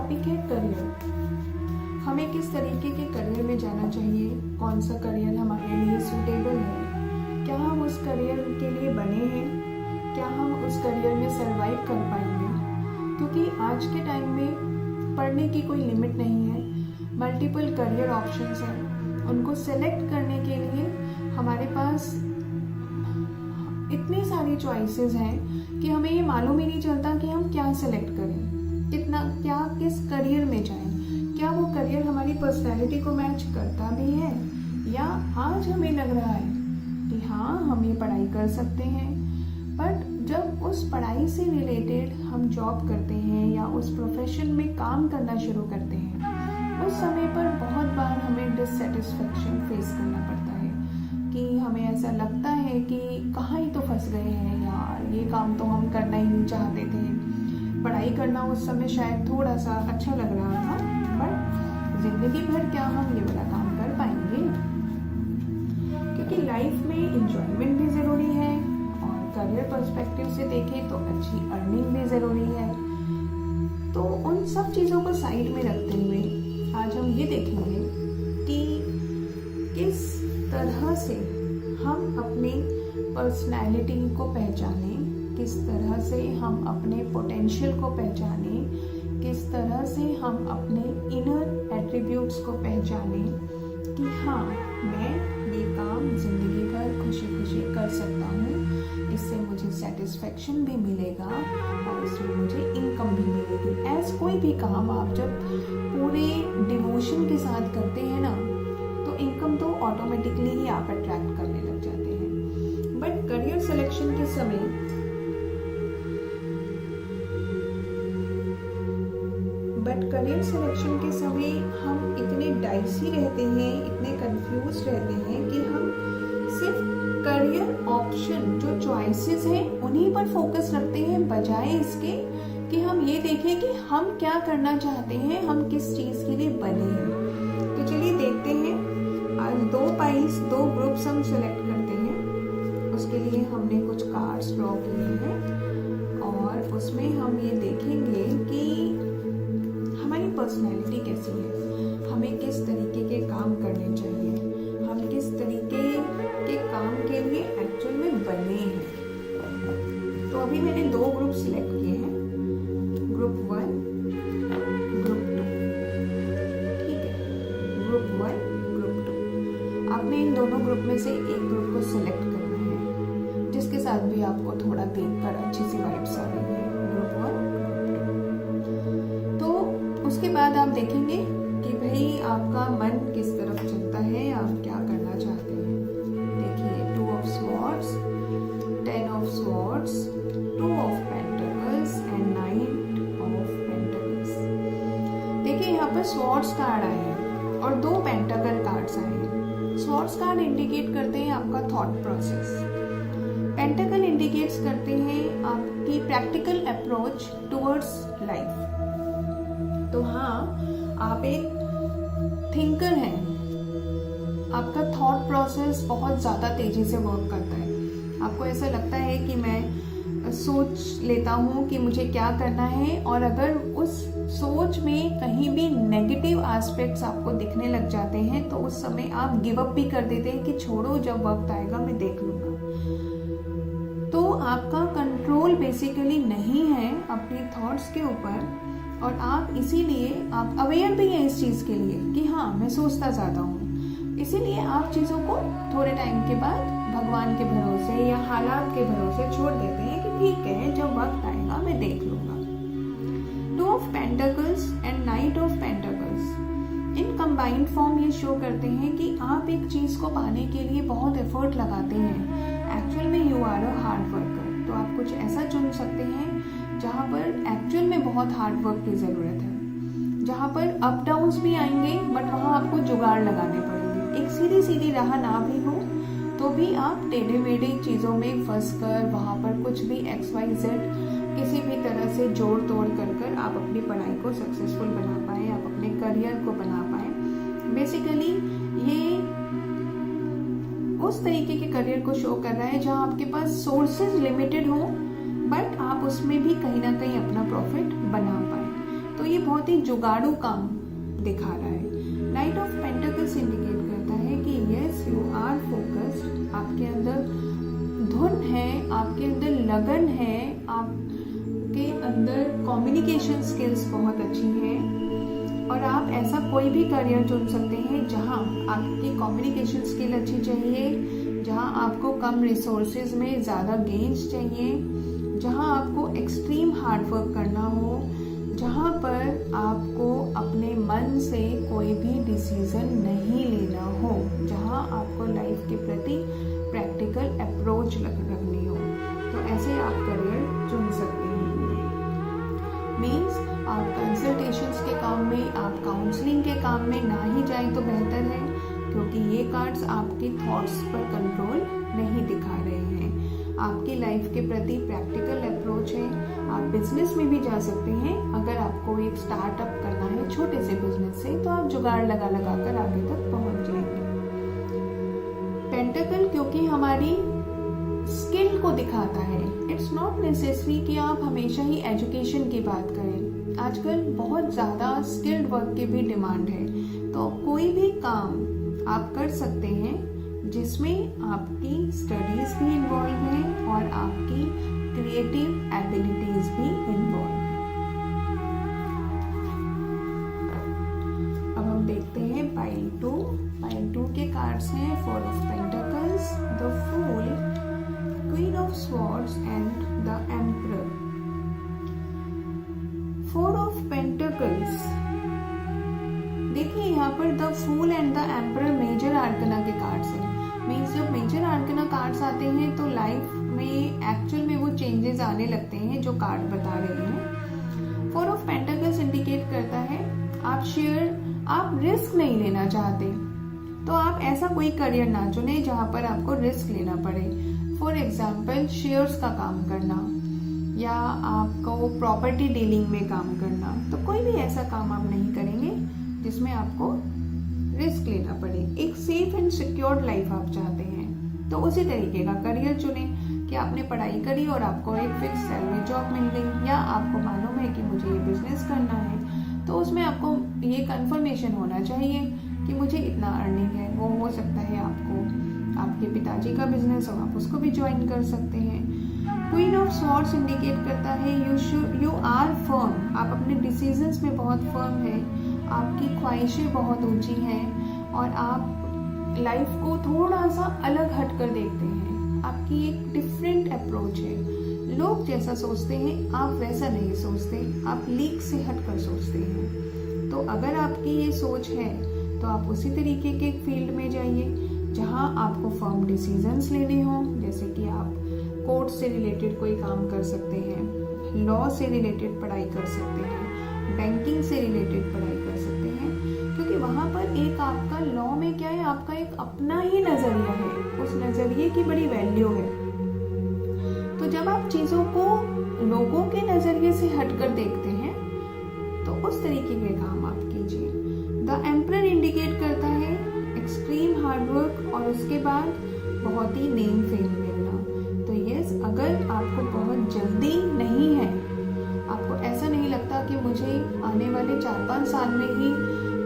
Topic है career. हमें किस तरीके के करियर में जाना चाहिए, कौन सा करियर हमारे लिए सूटेबल है, क्या हम उस करियर के लिए बने हैं, क्या हम उस करियर में सरवाइव कर पाएंगे। क्योंकि आज के टाइम में पढ़ने की कोई लिमिट नहीं है, मल्टीपल करियर ऑप्शंस हैं। उनको सेलेक्ट करने के लिए हमारे पास इतनी सारी चॉइसेस हैं कि हमें ये मालूम ही नहीं चलता कि हम क्या सेलेक्ट करें, किस करियर में जाएं। क्या वो करियर हमारी पर्सनैलिटी को मैच करता भी है, या आज हमें लग रहा है कि हाँ हम ये पढ़ाई कर सकते हैं, बट जब उस पढ़ाई से रिलेटेड हम जॉब करते हैं या उस प्रोफेशन में काम करना शुरू करते हैं, उस समय पर बहुत बार हमें डिससेटिस्फेक्शन फेस करना पड़ता है कि हमें ऐसा लगता है कि कहाँ ही तो फंस गए हैं यार, ये काम तो हम करना ही नहीं चाहते थे। पढ़ाई करना उस समय शायद थोड़ा सा अच्छा लग रहा था, बट जिंदगी भर क्या हम ये वाला काम कर पाएंगे। क्योंकि लाइफ में इंजॉयमेंट भी ज़रूरी है और करियर पर्सपेक्टिव से देखें तो अच्छी अर्निंग भी ज़रूरी है। तो उन सब चीज़ों को साइड में रखते हुए आज हम ये देखेंगे कि किस तरह से हम अपने पर्सनैलिटी को पहचानें, किस तरह से हम अपने पोटेंशियल को पहचानें, किस तरह से हम अपने इनर एट्रीब्यूट्स को पहचानें कि हाँ मैं ये काम जिंदगी भर खुशी खुशी कर सकता हूँ, इससे मुझे सेटिस्फेक्शन भी मिलेगा और इसमें मुझे इनकम भी मिलेगी। ऐसा कोई भी काम आप जब पूरे डिवोशन के साथ करते हैं ना, तो इनकम तो ऑटोमेटिकली ही आप अट्रैक्ट करने लग जाते हैं। बट करियर सिलेक्शन के समय हम इतने डाइसी रहते हैं, इतने कंफ्यूज रहते हैं कि हम सिर्फ करियर ऑप्शन जो चॉइसेस हैं उन्हीं पर फोकस रखते हैं, बजाय इसके कि हम ये देखें कि हम क्या करना चाहते हैं, हम किस चीज़ के लिए बने हैं। तो चलिए देखते हैं। आज दो ग्रुप्स हम सेलेक्ट करते हैं। उसके लिए हमने कुछ कार्ड्स ड्रॉ किए हैं और उसमें हम ये देखेंगे कि हमारी पर्सनैलिटी कैसी है, हमें किस तरीके के काम करने चाहिए, हम किस तरीके के काम के लिए एक्चुअल में बने हैं। तो अभी मैंने 2 ग्रुप सिलेक्ट किए हैं, ग्रुप 1, ग्रुप 2। ठीक है, ग्रुप 1, ग्रुप 2। आपने इन दोनों ग्रुप में से एक ग्रुप को सिलेक्ट करना है, जिसके साथ भी आपको थोड़ा देखकर अच्छी सी वाइब्स आ रही है। ग्रुप 1, उसके बाद आप देखेंगे कि भाई आपका मन किस तरफ चलता है, आप क्या करना चाहते हैं। देखिए 2 of swords, 10 of swords, 2 of pentacles and 9 of pentacles. देखिए यहाँ पर स्वॉर्ड्स कार्ड आए हैं और 2 पेंटिकल कार्ड्स आए हैं। स्वॉर्ड्स कार्ड इंडिकेट करते हैं आपका थॉट प्रोसेस, पेंटिकल इंडिकेट्स करते हैं आपकी प्रैक्टिकल अप्रोच टुवर्ड्स लाइफ। तो हाँ, आप एक थिंकर हैं, आपका थॉट प्रोसेस बहुत ज़्यादा तेज़ी से वर्क करता है। आपको ऐसा लगता है कि मैं सोच लेता हूँ कि मुझे क्या करना है, और अगर उस सोच में कहीं भी नेगेटिव एस्पेक्ट्स आपको दिखने लग जाते हैं तो उस समय आप गिव अप भी कर देते हैं कि छोड़ो, जब वक्त आएगा मैं देख लूँगा। तो आपका कंट्रोल बेसिकली नहीं है अपने थॉट्स के ऊपर, और आप इसीलिए आप अवेयर भी हैं इस चीज़ के लिए कि हाँ मैं सोचता ज़्यादा हूँ। इसीलिए आप चीज़ों को थोड़े टाइम के बाद भगवान के भरोसे या हालात के भरोसे छोड़ देते हैं कि ठीक है, जब वक्त आएगा मैं देख लूँगा। 2 of pentacles and 9 of pentacles in combined form ये शो करते हैं कि आप एक चीज़ को पाने के लिए बहुत एफर्ट लगाते हैं। एक्चुअल में you are a hard worker. तो आप कुछ ऐसा चुन सकते हैं जहाँ पर एक्चुअल में बहुत हार्ड वर्क की ज़रूरत है, जहाँ पर अप डाउन्स भी आएंगे बट वहाँ आपको जुगाड़ लगाने पड़ेंगे। एक सीधी सीधी राह ना भी हो तो भी आप टेढ़े मेढ़े चीज़ों में फंस कर वहाँ पर कुछ भी XYZ किसी भी तरह से जोड़ तोड़ कर आप अपनी पढ़ाई को सक्सेसफुल बना पाएँ, आप अपने करियर को बना पाएँ। बेसिकली ये उस तरीके के करियर को शो कर रहा है जहाँ आपके पास सोर्सेज लिमिटेड हो, बट आप उसमें भी कहीं ना कहीं अपना प्रॉफिट बना पाए। तो ये बहुत ही जुगाड़ू काम दिखा रहा है। नाइट ऑफ पेंटिकल्स इंडिकेट करता है कि यस यू आर फोकस्ड, आपके अंदर धुन है, आपके अंदर लगन है, आपके अंदर कम्युनिकेशन स्किल्स बहुत अच्छी हैं और आप ऐसा कोई भी करियर चुन सकते हैं जहां आपकी कम्युनिकेशन स्किल अच्छी चाहिए, जहां आपको कम रिसोर्सेज में ज़्यादा गेन्स चाहिए, जहां आपको एक्सट्रीम हार्ड वर्क करना हो, जहां पर आपको अपने मन से कोई भी डिसीजन नहीं लेना हो, जहां आपको लाइफ के प्रति प्रैक्टिकल अप्रोच रखनी हो, तो ऐसे आप करियर चुन सकते हैं। मीन्स आप कंसल्टेशंस के काम में, आप काउंसलिंग के काम में ना ही जाएं तो बेहतर है, क्योंकि ये कार्ड्स आपके थॉट्स पर कंट्रोल नहीं दिखा रहे हैं। आपकी लाइफ के प्रति प्रैक्टिकल अप्रोच है। आप बिजनेस में भी जा सकते हैं। अगर आपको एक स्टार्टअप करना है छोटे से बिजनेस से, तो आप जुगाड़ लगा कर आगे तक पहुंच जाएंगे। पेंटाकल क्योंकि हमारी स्किल को दिखाता है। इट्स नॉट नेसेसरी कि आप हमेशा ही एजुकेशन की बात करें। आजकल बहुत ज़्यादा स्किल्ड वर्क की भी डिमांड है, तो कोई भी काम आप कर सकते हैं जिसमें आपकी स्टडीज भी इन्वॉल्व है और आपकी क्रिएटिव एबिलिटीज भी इन्वॉल्व है। अब हम देखते हैं पाइल 2। पाइल 2 के कार्ड्स हैं 4 of pentacles, the fool, queen of swords and the emperor. 4 of pentacles, देखिए यहाँ पर the fool and the emperor major arcana के कार्ड्स हैं। मीन्स जब मेजर आर्कना कार्ड्स आते हैं तो लाइफ में एक्चुअल में वो चेंजेस आने लगते हैं जो कार्ड बता रहे हैं। 4 ऑफ पेंटिकल्स इंडिकेट करता है आप रिस्क नहीं लेना चाहते, तो आप ऐसा कोई करियर ना चुने जहां पर आपको रिस्क लेना पड़े। फॉर एग्जाम्पल शेयर्स का काम करना या आपको प्रॉपर्टी डीलिंग में काम करना, तो कोई भी ऐसा काम आप नहीं करेंगे जिसमें आपको रिस्क लेना पड़े। एक सेफ एंड सिक्योर्ड लाइफ आप चाहते हैं, तो उसी तरीके का करियर चुने कि आपने पढ़ाई करी और आपको एक फिक्स सैलरी जॉब मिल गई, या आपको मालूम है कि मुझे ये बिजनेस करना है, तो उसमें आपको ये कंफर्मेशन होना चाहिए कि मुझे इतना अर्निंग है। वो हो सकता है आपके पिताजी का बिजनेस हो, आप उसको भी ज्वाइन कर सकते हैं। क्वीन ऑफ स्वॉर्ड्स इंडिकेट करता है यू आर फर्म, आप अपने डिसीजंस में बहुत फर्म है, आपकी ख्वाहिशें बहुत ऊंची हैं और आप लाइफ को थोड़ा सा अलग हटकर देखते हैं। आपकी एक डिफरेंट अप्रोच है। लोग जैसा सोचते हैं आप वैसा नहीं सोचते, आप लीक से हटकर सोचते हैं। तो अगर आपकी ये सोच है तो आप उसी तरीके के फील्ड में जाइए जहां आपको फर्म डिसीजंस लेने हों। जैसे कि आप कोर्ट से रिलेटेड कोई काम कर सकते हैं, लॉ से रिलेटेड पढ़ाई कर सकते हैं, बैंकिंग से रिलेटेड पढ़ाई कर सकते हैं, क्योंकि वहां पर एक आपका लॉ में क्या है, आपका एक अपना ही नजरिया है, उस नजरिए की बड़ी वैल्यू है। तो जब आप चीजों को लोगों के नजरिए से हटकर देखते हैं तो उस तरीके के काम आप कीजिए। द एम्परर इंडिकेट करता है एक्सट्रीम हार्डवर्क और उसके बाद बहुत ही नेम फेम मिलना। तो यस, अगर आपको बहुत जल्दी नहीं है, आपको ऐसा नहीं लगता कि मुझे आने वाले 4-5 साल में ही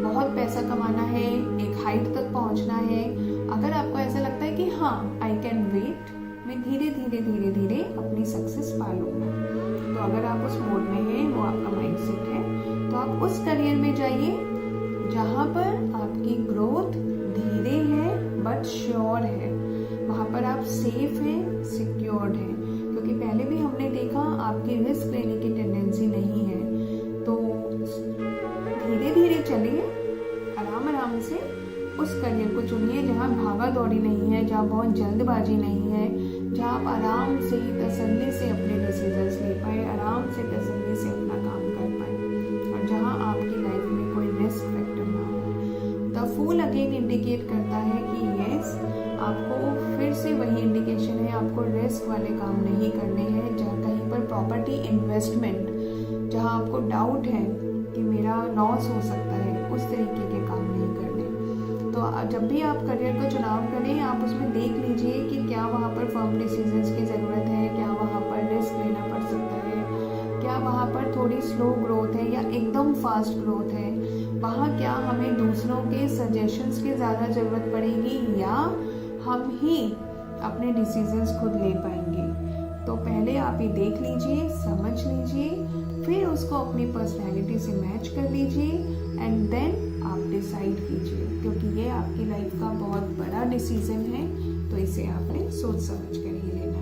बहुत पैसा कमाना है, एक हाइट तक पहुंचना है, अगर आपको ऐसा लगता है कि हाँ आई कैन वेट, मैं धीरे धीरे अपनी सक्सेस पा लूंगा, तो अगर आप उस मोड में हैं, वो आपका माइंडसेट है, तो आप उस करियर में जाइए जहां पर आपकी ग्रोथ धीरे है बट श्योर है, वहां पर आप सेफ हैं, सिक्योर्ड हैं। क्योंकि पहले भी हमने देखा आपकी रिस्क लेने की टेंडेंसी नहीं है, तो धीरे धीरे चलिए, आराम से उस करियर को चुनिए जहाँ भागा दौड़ी नहीं है, जहाँ बहुत जल्दबाजी नहीं है, जहाँ आप आराम से तसल्ली से अपने डिसीजंस ले पाए, आराम से तसल्ली से अपना काम कर पाए, और जहाँ आपकी लाइफ में कोई रिस्क फैक्टर ना हो। द फूल अगेन इंडिकेट करता है कि यस, आपको फिर से वही इंडिकेशन है, आपको रिस्क वाले काम नहीं करने हैं, जहाँ कहीं पर प्रॉपर्टी इन्वेस्टमेंट, जहाँ आपको डाउट है कि मेरा लॉस हो सकता है, उस तरीके के काम नहीं करने। तो जब भी आप करियर का चुनाव करें, आप उसमें देख लीजिए कि क्या वहाँ पर फर्म डिसीजंस की ज़रूरत है, क्या वहाँ पर रिस्क लेना पड़ सकता है, क्या वहाँ पर थोड़ी स्लो ग्रोथ है या एकदम फास्ट ग्रोथ है, वहाँ क्या हमें दूसरों के सजेशंस की ज़्यादा ज़रूरत पड़ेगी या हम ही अपने डिसीजंस खुद ले पाएंगे। तो पहले आप ये देख लीजिए, समझ लीजिए, फिर उसको अपनी पर्सनैलिटी से मैच कर लीजिए एंड देन आप डिसाइड कीजिए, क्योंकि ये आपकी लाइफ का बहुत बड़ा डिसीजन है, तो इसे आपने सोच समझ कर ही लेना।